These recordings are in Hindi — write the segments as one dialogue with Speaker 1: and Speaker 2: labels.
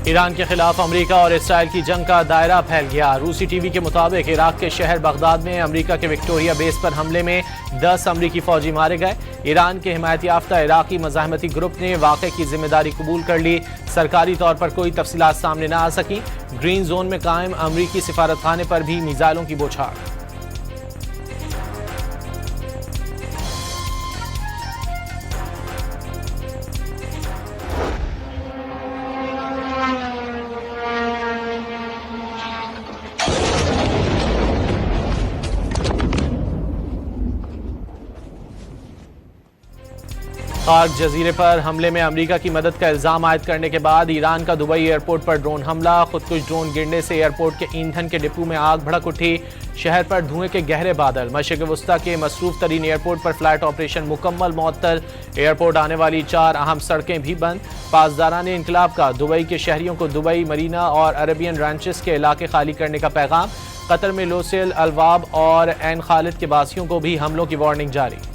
Speaker 1: ईरान के खिलाफ अमेरिका और इसराइल की जंग का दायरा फैल गया। रूसी टीवी के मुताबिक इराक के शहर बगदाद में अमेरिका के विक्टोरिया बेस पर हमले में 10 अमेरिकी फौजी मारे गए। ईरान के हिमायत याफ्ता इराकी मज़ाहमती ग्रुप ने वाक़े की जिम्मेदारी कबूल कर ली। सरकारी तौर पर कोई तफसीलात सामने न आ सकी। ग्रीन जोन में कायम अमेरिकी सिफारतखाने पर भी मिसाइलों की बौछार। खार्क जजीरे पर हमले में अमेरिका की मदद का इल्जाम आयद करने के बाद ईरान का दुबई एयरपोर्ट पर ड्रोन हमला। खुदकुश ड्रोन गिरने से एयरपोर्ट के ईंधन के डिपो में आग भड़क उठी। शहर पर धुएं के गहरे बादल। मशरिक़ वस्ता के मसरूफ तरीन एयरपोर्ट पर फ्लाइट ऑपरेशन मुकम्मल मुअत्तल। एयरपोर्ट आने वाली 4 अहम सड़कें भी बंद। पासदारान इनकलाब का दुबई के शहरियों को दुबई मरीना और अरेबियन रैंचेस के इलाके खाली करने का पैगाम। कतर में लोसेल, अलवाब और एन खालिद के बासियों को भी हमलों की वार्निंग जारी।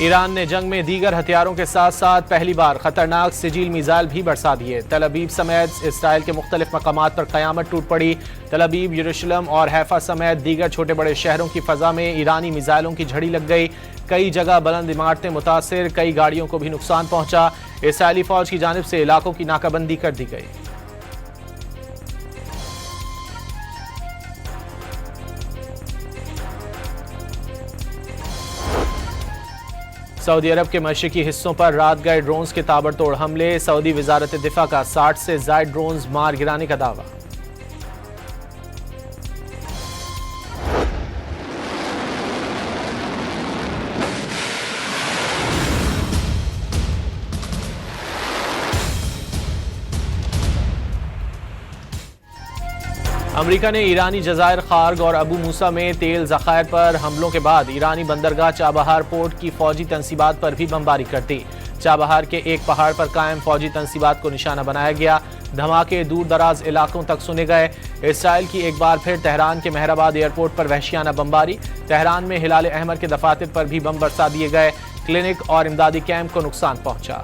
Speaker 1: ईरान ने जंग में दीगर हथियारों के साथ साथ पहली बार खतरनाक सिजिल मिसाइल भी बरसा दिए। तल अबीब समेत इसराइल के मुख्तलिफ मकामात पर क़यामत टूट पड़ी। तल अबीब, यरूशलेम और हैफा समेत दीगर छोटे बड़े शहरों की फ़ज़ा में ईरानी मिसाइलों की झड़ी लग गई। कई जगह बुलंद इमारतें मुतासिर, कई गाड़ियों को भी नुकसान पहुंचा। इसराइली फ़ौज की जानिब से इलाकों की नाकाबंदी कर दी गई। सऊदी अरब के मशरिकी हिस्सों पर रात गए ड्रोन्स के ताबड़तोड़ हमले। सऊदी वजारत दिफा का 60 से ज़ायद ड्रोन्स मार गिराने का दावा। अमेरिका ने ईरानी जज़ायर खार्ग और अबू मूसा में तेल ज़खायर पर हमलों के बाद ईरानी बंदरगाह चाबहार पोर्ट की फौजी तंसीबात पर भी बमबारी कर दी। चाबहार के एक पहाड़ पर कायम फौजी तंसीबात को निशाना बनाया गया। धमाके दूर दराज इलाकों तक सुने गए। इसराइल की एक बार फिर तेहरान के मेहराबाद एयरपोर्ट पर वहशियाना बमबारी। तेहरान में हिलाल अहमर के दफातर पर भी बम बरसा दिए गए। क्लिनिक और इमदादी कैंप को नुकसान पहुंचा।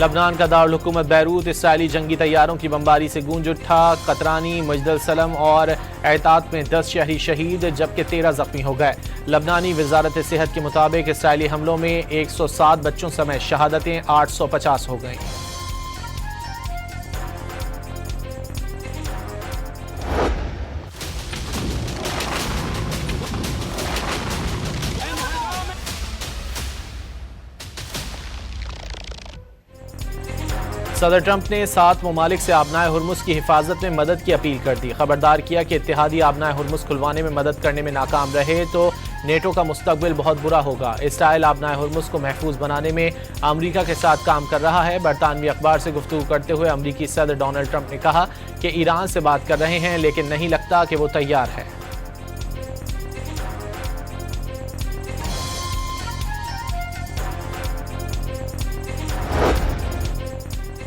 Speaker 1: लबनान का दारुल हुकूमत बैरूत इसराइली जंगी तैयारों की बमबारी से गूंज उठा। कतरानी, मजदल सलम और एतात में 10 शहरी शहीद जबकि 13 जख्मी हो गए। लबनानी वजारत सेहत के मुताबिक इसराइली हमलों में 107 बच्चों समेत शहादतें 850 हो गईं। सदर ट्रंप ने 7 ममालिक से आबनाए हुर्मुज़ की हिफाजत में मदद की अपील कर दी। खबरदार किया कि इत्तेहादी आबनाए हुर्मुज़ खुलवाने में मदद करने में नाकाम रहे तो नेटो का मुस्तकबिल बहुत बुरा होगा। इसराइल आबनाए हुर्मुज़ को महफूज बनाने में अमरीका के साथ काम कर रहा है। बरतानवी अखबार से गुफ्तगू करते हुए अमरीकी सदर डोनाल्ड ट्रंप ने कहा कि ईरान से बात कर रहे हैं लेकिन नहीं लगता कि वो तैयार है।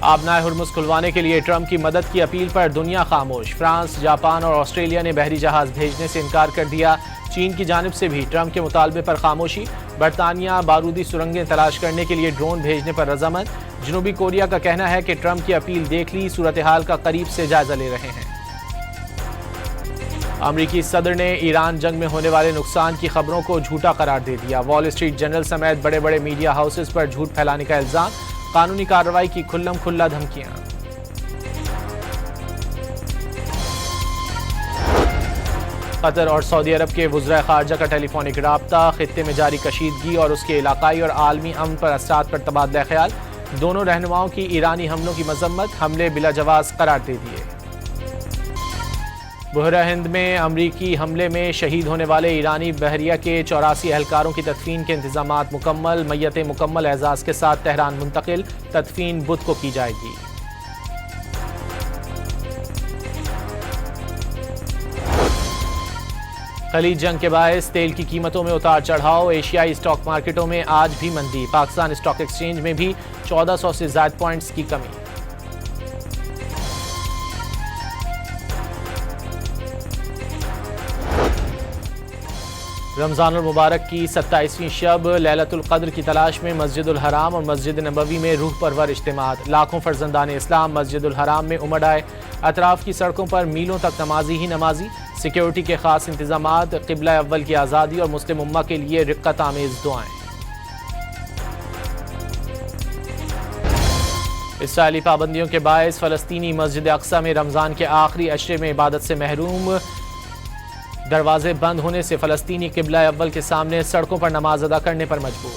Speaker 1: आबनाए हुर्मुज़ खुलवाने के लिए ट्रंप की मदद की अपील पर दुनिया खामोश। फ्रांस, जापान और ऑस्ट्रेलिया ने बहरी जहाज भेजने से इनकार कर दिया। चीन की जानिब से भी ट्रंप के मुतालबे पर खामोशी। बरतानिया बारूदी सुरंगें तलाश करने के लिए ड्रोन भेजने पर रजामंद। जनूबी कोरिया का कहना है कि ट्रंप की अपील देख ली, सूरत हाल का करीब से जायजा ले रहे हैं। अमरीकी सदर ने ईरान जंग में होने वाले नुकसान की खबरों को झूठा करार दे दिया। वॉल स्ट्रीट जर्नल समेत बड़े बड़े मीडिया हाउसेस पर झूठ फैलाने का इल्जाम। कानूनी कार्रवाई की खुल्लम खुल्ला धमकियां। कतर और सऊदी अरब के वज़राए ख़ारजा का टेलीफोनिक राब्ता। खित्ते में जारी कशीदगी और उसके इलाकाई और आलमी अमन पर असरात पर तबादला ख्याल। दोनों रहनुमाओं की ईरानी हमलों की मजम्मत। हमले बिला जवाज़ करार दे दिए। बहरा हिंद में अमरीकी हमले में शहीद होने वाले ईरानी बहरिया के 84 एहलकारों की तदफीन के इंतजामात मुकम्मल। मैयतें मुकम्मल एजाज के साथ तेहरान मुंतकिल। तदफीन बुध को की जाएगी। खलीज जंग के बायस तेल की कीमतों में उतार चढ़ाव। एशियाई स्टॉक मार्केटों में आज भी मंदी। पाकिस्तान स्टॉक एक्सचेंज में भी 1400 से ज्यादा पॉइंट्स की कमी। रमजानुल मुबारक की 27वीं शब लैलतुल क़द्र की तलाश में मस्जिदुल हराम और मस्जिद नबवी में रूह परवर इज्तिमात। लाखों फर्जंदान इस्लाम मस्जिदुल हराम में उमड़ आए। अतराफ की सड़कों पर मीलों तक नमाजी ही नमाजी। सिक्योरिटी के खास इंतजामात। क़िबला अव्वल की आज़ादी और मुस्लिम उम्मा के लिए रिक्कत आमेज़ दुआएं। इसराइली पाबंदियों के बायस फ़लस्तीनी मस्जिद अक्सा में रमज़ान के आखिरी अशरे में इबादत से महरूम। दरवाजे बंद होने से फ़लस्तीनी क़िबला अव्वल के सामने सड़कों पर नमाज अदा करने पर मजबूर।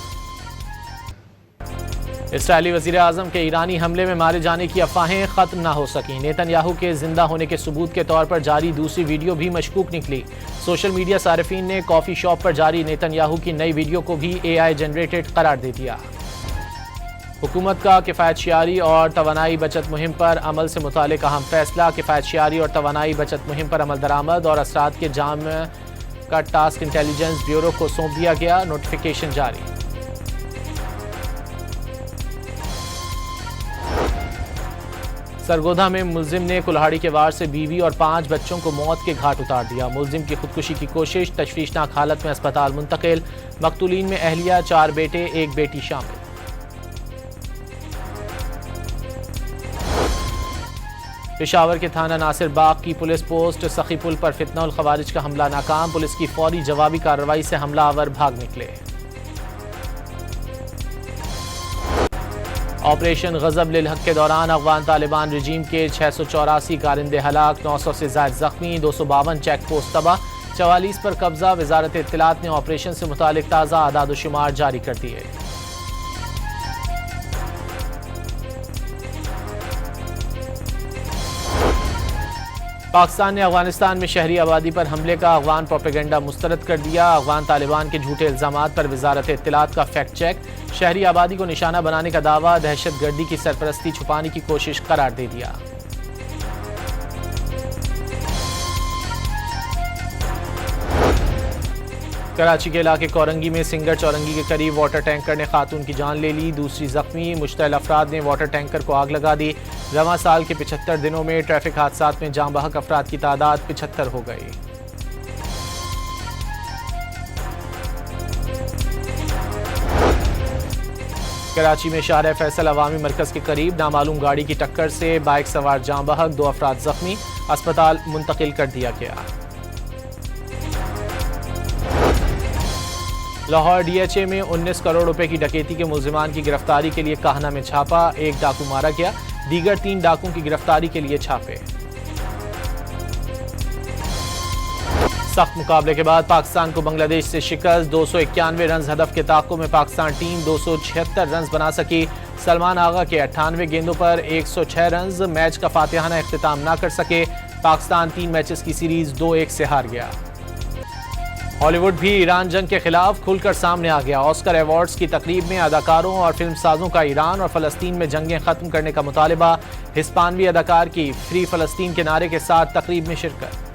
Speaker 1: इसराइली वज़ीर आज़म के ईरानी हमले में मारे जाने की अफवाहें ख़त्म ना हो सकीं। नेतन्याहू के जिंदा होने के सबूत के तौर पर जारी दूसरी वीडियो भी मशकूक निकली। सोशल मीडिया सारिफीन ने कॉफ़ी शॉप पर जारी नेतन्याहू की नई वीडियो को भी AI जनरेटेड करार दे दिया। हुकूमत का किफ़ायतशियारी और तवानाई बचत मुहिम पर अमल से मुतालिक अहम फैसला। किफ़ायतशियारी और तवानाई बचत मुहिम पर अमल दरामद और असरात के जाम का टास्क इंटेलिजेंस ब्यूरो को सौंप दिया गया। नोटिफिकेशन जारी। सरगोधा में मुलजिम ने कुल्हाड़ी के वार से बीवी और 5 बच्चों को मौत के घाट उतार दिया। मुलजिम की खुदकुशी की कोशिश। तशवीशनाक हालत में अस्पताल मुंतकिल। मकतूलीन में अहलिया, 4 बेटे 1 बेटी शामिल। पेशावर के थाना नासिर बाग की पुलिस पोस्ट सखीपुल पर फितना उल खवारिज का हमला नाकाम। पुलिस की फौरी जवाबी कार्रवाई से हमलावर भाग निकले। ऑपरेशन गजब लिल हक के दौरान अफगान तालिबान रजीम के 684 कारिंदे हलाक, 900 से ज्यादा जख्मी, 252 चेक पोस्ट तबाह, 44 पर कब्जा। वजारत इत्तलात ने ऑपरेशन से मुतालिक ताज़ा आदाद-ओ-शुमार जारी कर दिए। पाकिस्तान ने अफगानिस्तान में शहरी आबादी पर हमले का अफगान प्रोपेगेंडा मुस्तरद कर दिया। अफगान तालिबान के झूठे इल्जामात पर वजारत इत्तलात का फैक्ट चेक। शहरी आबादी को निशाना बनाने का दावा दहशत गर्दी की सरपरस्ती छुपाने की कोशिश करार दे दिया। कराची के इलाके कोरंगी में सिंगर चौरंगी के करीब वाटर टैंकर ने खातून की जान ले ली, दूसरी जख्मी। मुश्तइल अफराद ने वाटर टैंकर को आग लगा दी। रवां साल के 75 दिनों में ट्रैफिक हादसात में जाँ बहक अफराद की तादाद 75 हो गई। कराची में शाहर फैसल अवामी मरकज के करीब नामालूम गाड़ी की टक्कर से बाइक सवार जाँ बहक, 2 अफराद जख्मी। अस्पताल मुंतकिल कर दिया गया। लाहौर DHA में 19 करोड़ रुपए की डकैती के मुलजिमान की गिरफ्तारी के लिए काहना में छापा। 1 डाकू मारा गया, दीगर 3 डाकुओं की गिरफ्तारी के लिए छापे। सख्त मुकाबले के बाद पाकिस्तान को बांग्लादेश से शिकस्त। 291 रन हदफ के ताक़ुब में पाकिस्तान टीम 276 रन बना सकी। सलमान आगा के 98 गेंदों पर 106 रन। मैच का फातिहाना इख्तिताम ना कर सके। पाकिस्तान 3 मैचेस की सीरीज 2-1 से हार गया। हॉलीवुड भी ईरान जंग के खिलाफ खुलकर सामने आ गया। ऑस्कर अवार्ड्स की तकरीब में अदाकारों और फिल्मसाजों का ईरान और फ़लस्तीन में जंगें ख़त्म करने का मुतालबा। हिस्पानवी अदाकार की फ्री फ़लस्तीन के नारे के साथ तकरीब में शिरकत।